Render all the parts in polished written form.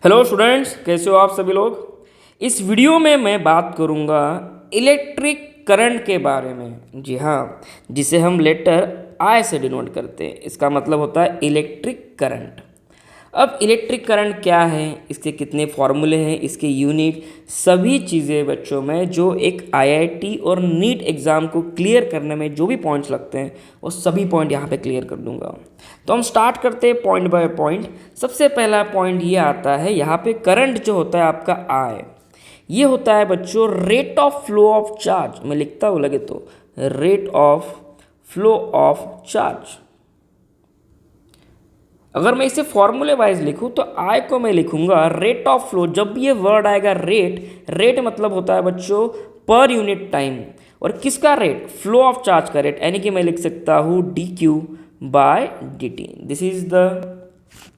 Hello students, कैसे हो आप सभी लोग। इस वीडियो में मैं बात करूंगा इलेक्ट्रिक करंट के बारे में। जी हाँ, जिसे हम लेटर आई से डिनोट करते हैं। इसका मतलब होता है इलेक्ट्रिक करंट। अब इलेक्ट्रिक करंट क्या है, इसके कितने फॉर्मूले हैं, इसके यूनिट, सभी चीज़ें बच्चों में जो एक आईआईटी और नीट एग्ज़ाम को क्लियर करने में जो भी पॉइंट्स लगते हैं वो सभी पॉइंट यहाँ पे क्लियर कर दूंगा। तो हम स्टार्ट करते हैं पॉइंट बाय पॉइंट। सबसे पहला पॉइंट ये आता है, यहाँ पे करंट जो होता है आपका आई, ये होता है बच्चों rate of flow of charge. मैं लिखता हूँ लगे तो, rate of flow of charge. अगर मैं इसे फॉर्मूले वाइज लिखूं तो आई को मैं लिखूंगा रेट ऑफ फ्लो। जब भी ये वर्ड आएगा रेट, रेट मतलब होता है बच्चों पर यूनिट टाइम, और किसका रेट, फ्लो ऑफ चार्ज का रेट, यानी कि मैं लिख सकता हूँ d q by d t. This is the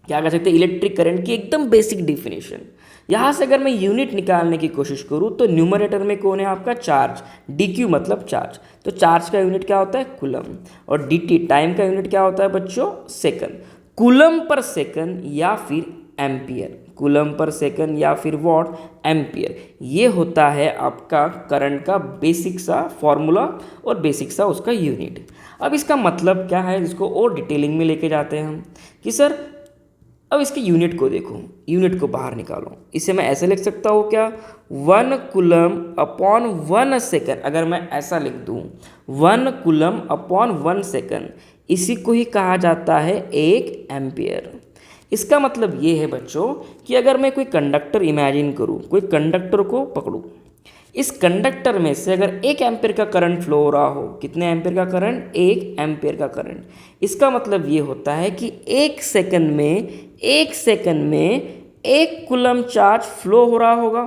क्या कह सकते हैं इलेक्ट्रिक करंट की एकदम बेसिक डिफिनेशन। यहाँ से अगर मैं यूनिट निकालने की कोशिश करूँ तो न्यूमरेटर में कौन है आपका, चार्ज। डी क्यू मतलब चार्ज, तो चार्ज का यूनिट क्या होता है, कूलम। और डी टी टाइम का यूनिट क्या होता है बच्चों, सेकंड। कूलम पर सेकंड या फिर एम्पियर, कूलम पर सेकंड या फिर वॉट, एम्पियर। ये होता है आपका करंट का बेसिक सा फॉर्मूला और बेसिक सा उसका यूनिट। अब इसका मतलब क्या है, इसको और डिटेलिंग में लेके जाते हैं हम कि सर अब इसके यूनिट को देखो, यूनिट को बाहर निकालो। इसे मैं ऐसे लिख सकता हूँ क्या, 1 कूलम अपॉन 1 सेकंड। अगर मैं ऐसा लिख दूँ 1 कूलम अपॉन 1 सेकंड, इसी को ही कहा जाता है 1 एम्पियर। इसका मतलब ये है बच्चों कि अगर मैं कोई कंडक्टर इमेजिन करूँ, कोई कंडक्टर को पकड़ूँ, इस कंडक्टर में से अगर 1 एम्पियर का करंट फ्लो हो रहा हो, कितने एम्पियर का करंट, 1 एम्पियर का करंट। इसका मतलब ये होता है कि 1 सेकंड में 1 कूलम चार्ज फ्लो हो रहा होगा,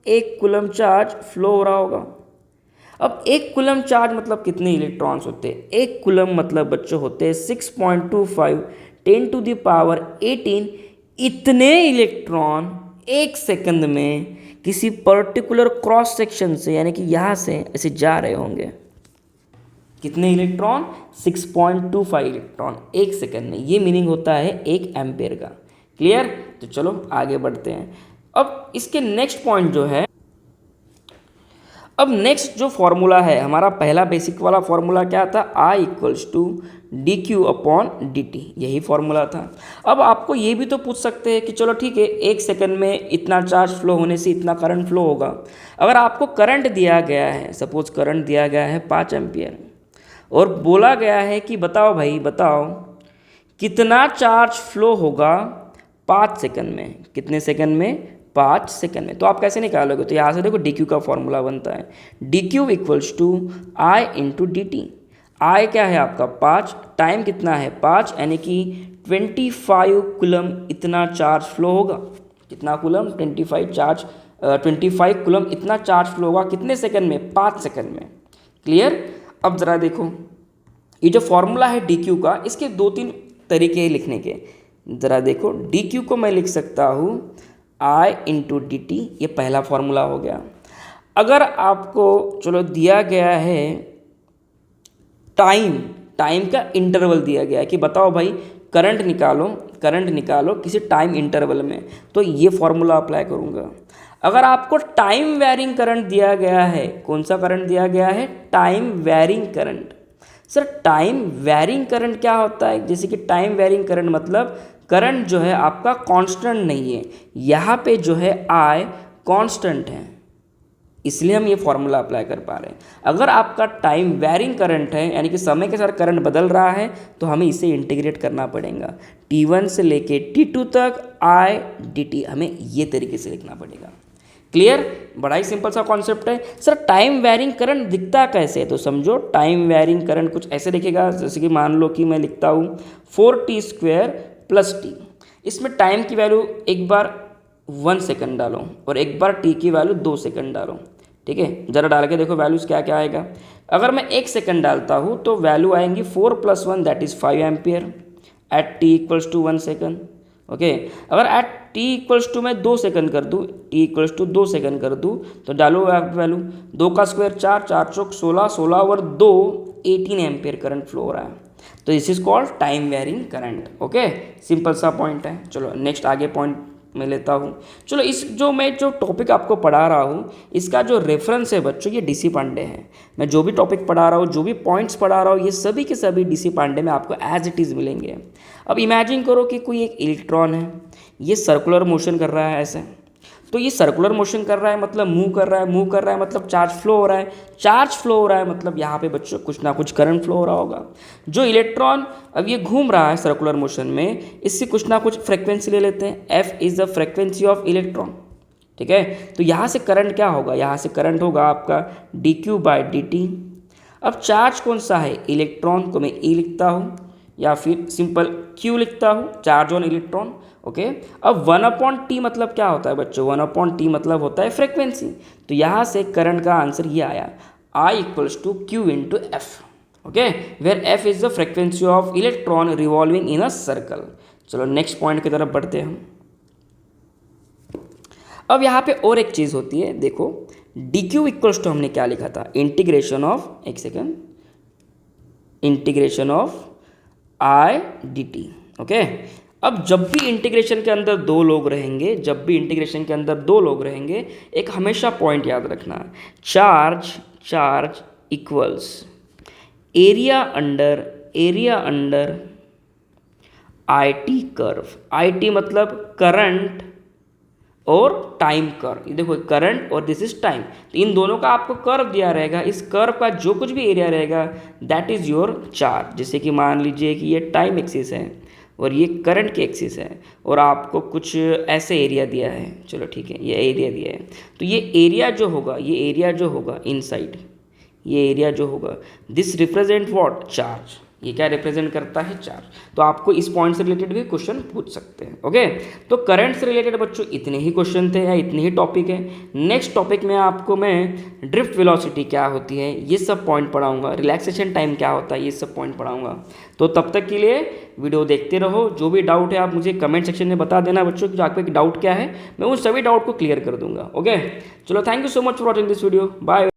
1 कूलम चार्ज फ्लो हो रहा होगा। अब 1 कूलम चार्ज मतलब कितने इलेक्ट्रॉन्स होते हैं, 1 कूलम मतलब बच्चों होते हैं 6.25 10⁻18। इतने इलेक्ट्रॉन 1 सेकंड में किसी पर्टिकुलर क्रॉस सेक्शन से, यानी कि यहाँ से ऐसे जा रहे होंगे। कितने इलेक्ट्रॉन, 6.25 इलेक्ट्रॉन 1 सेकंड में। ये मीनिंग होता है 1 एम्पियर का। क्लियर। तो चलो आगे बढ़ते हैं। अब इसके नेक्स्ट पॉइंट जो है, अब नेक्स्ट जो फॉर्मूला है हमारा, पहला बेसिक वाला फॉर्मूला क्या था, I equals to d q upon d t, यही फॉर्मूला था। अब आपको ये भी तो पूछ सकते हैं कि चलो ठीक है, 1 सेकंड में इतना चार्ज फ्लो होने से इतना करंट फ्लो होगा। अगर आपको करंट दिया गया है, सपोज करंट दिया गया है 5 एम्पियर, और बोला गया है कि बताओ भाई बताओ कितना चार्ज फ्लो होगा 5 सेकंड में, कितने सेकंड में, 5 सेकंड में। तो आप कैसे निकालोगे, तो यहाँ से देखो डी क्यू का फॉर्मूला बनता है D Q equals to I into D T. I क्या है आपका 5, टाइम कितना है 5, यानी कि 25 कूलम इतना चार्ज फ्लो होगा। कितना कूलम, 25 कूलम इतना चार्ज फ्लो होगा कितने सेकंड में, 5 सेकंड में। क्लियर। अब ज़रा देखो ये जो फॉर्मूला है डी क्यू का, इसके 2-3 तरीके हैं लिखने के। ज़रा देखो डी क्यू को मैं लिख सकता हूँ आई इंटू डी टी, ये पहला फॉर्मूला हो गया। अगर आपको चलो दिया गया है टाइम, टाइम का इंटरवल दिया गया है कि बताओ भाई करंट निकालो किसी टाइम इंटरवल में, तो ये फॉर्मूला अप्लाई करूँगा। अगर आपको टाइम वेरिंग करंट दिया गया है, कौन सा करंट दिया गया है, time varying current. Sir time varying current क्या होता है, जैसे कि टाइम वेरिंग करंट मतलब करंट जो है आपका कांस्टेंट नहीं है, यहाँ पे जो है आई कांस्टेंट है, इसलिए हम ये फॉर्मूला अप्लाई कर पा रहे हैं। अगर आपका टाइम वेरिंग करंट है, यानी कि समय के साथ करंट बदल रहा है, तो हमें इसे इंटीग्रेट करना पड़ेगा। T1 से लेके T2 तक आई डी टी, हमें ये तरीके से लिखना पड़ेगा। क्लियर। बड़ा ही सिंपल सा कॉन्सेप्ट है। सर टाइम वेरिंग करंट दिखता कैसे है, तो समझो टाइम वेरिंग करंट कुछ ऐसे दिखेगा, जैसे कि मान लो कि मैं लिखता हूँ 4t² प्लस टी। इसमें टाइम की वैल्यू एक बार 1 सेकंड डालो और एक बार टी की वैल्यू 2 सेकंड डालो। ठीक है, ज़रा डाल के देखो वैल्यूज़ क्या क्या आएगा। अगर मैं 1 सेकंड डालता हूँ तो वैल्यू आएंगी 4 + 1 that is 5 ampere at t equals to 1 second. Okay, अगर एट टी इक्वल्स टू मैं 2 सेकंड कर दूँ, टी इक्वल्स टू 2 सेकंड कर दूँ, तो डालो वैल्यू 2 का स्क्वायर 4, 4 चौक 16, 16 और 2 18 एम्पियर करंट फ्लो हो रहा है। तो this is called time varying current. Okay, simple सा पॉइंट है। चलो नेक्स्ट आगे पॉइंट मैं लेता हूँ। चलो इस जो टॉपिक आपको पढ़ा रहा हूँ इसका जो रेफरेंस है बच्चों ये डीसी पांडे है। मैं जो भी टॉपिक पढ़ा रहा हूँ, जो भी पॉइंट्स पढ़ा रहा हूँ, ये सभी के सभी डीसी पांडे में आपको एज इट इज़ मिलेंगे। अब इमेजिन करो कि कोई एक इलेक्ट्रॉन है, ये सर्कुलर मोशन कर रहा है ऐसे। तो ये सर्कुलर मोशन कर रहा है मतलब मूव कर रहा है, मूव कर रहा है मतलब चार्ज फ्लो हो रहा है, चार्ज फ्लो हो रहा है मतलब यहाँ पे बच्चों कुछ ना कुछ करंट फ्लो हो रहा होगा। जो इलेक्ट्रॉन अब ये घूम रहा है सर्कुलर मोशन में, इससे कुछ ना कुछ फ्रिक्वेंसी ले लेते हैं। F is the frequency of electron, ठीक है। तो यहाँ से करंट क्या होगा, यहाँ से करंट होगा आपका D Q by D T. अब चार्ज कौन सा है, इलेक्ट्रॉन को मैं ई लिखता हूँ या फिर सिंपल क्यू लिखता हूँ, चार्ज ऑन इलेक्ट्रॉन, ओके। अब 1/T मतलब क्या होता है बच्चों, 1/T मतलब होता है फ्रिक्वेंसी। तो यहाँ से करंट का आंसर ये आया, I equals to q into f, okay, where f is the frequency of electron revolving in a circle. चलो नेक्स्ट पॉइंट की तरफ बढ़ते हैं हम। अब यहाँ पे और एक चीज़ होती है, देखो डी क्यू इक्वल्स टू हमने क्या लिखा था, इंटीग्रेशन ऑफ, एक second, integration of I D T, okay. अब जब भी इंटीग्रेशन के अंदर दो लोग रहेंगे, जब भी इंटीग्रेशन के अंदर दो लोग रहेंगे, एक हमेशा पॉइंट याद रखना, charge equals area under I T curve. I T मतलब करंट और टाइम कर्व। ये देखो करंट और दिस इज टाइम, तो इन दोनों का आपको कर्व दिया रहेगा, इस कर्व का जो कुछ भी एरिया रहेगा दैट इज़ योर चार्ज। जैसे कि मान लीजिए कि ये टाइम एक्सिस है और ये करंट की एक्सिस है और आपको कुछ ऐसे एरिया दिया है, चलो ठीक है, ये एरिया दिया है। तो ये एरिया जो होगा इनसाइड, ये एरिया जो होगा दिस रिप्रेजेंट व्हाट, चार्ज। ये क्या रिप्रेजेंट करता है, चार्ज। तो आपको इस पॉइंट से रिलेटेड भी क्वेश्चन पूछ सकते हैं, ओके। तो करंट से रिलेटेड बच्चों इतने ही क्वेश्चन थे या इतने ही टॉपिक है। नेक्स्ट टॉपिक में आपको मैं ड्रिफ्ट वेलोसिटी क्या होती है ये सब पॉइंट पढ़ाऊंगा, रिलैक्सेशन टाइम क्या होता है ये सब पॉइंट पढ़ाऊंगा। तो तब तक के लिए वीडियो देखते रहो। जो भी डाउट है आप मुझे कमेंट सेक्शन में बता देना बच्चों कि आपको एक डाउट क्या है, मैं उन सभी डाउट को क्लियर कर दूंगा, ओके। चलो thank you so much for watching this video, bye.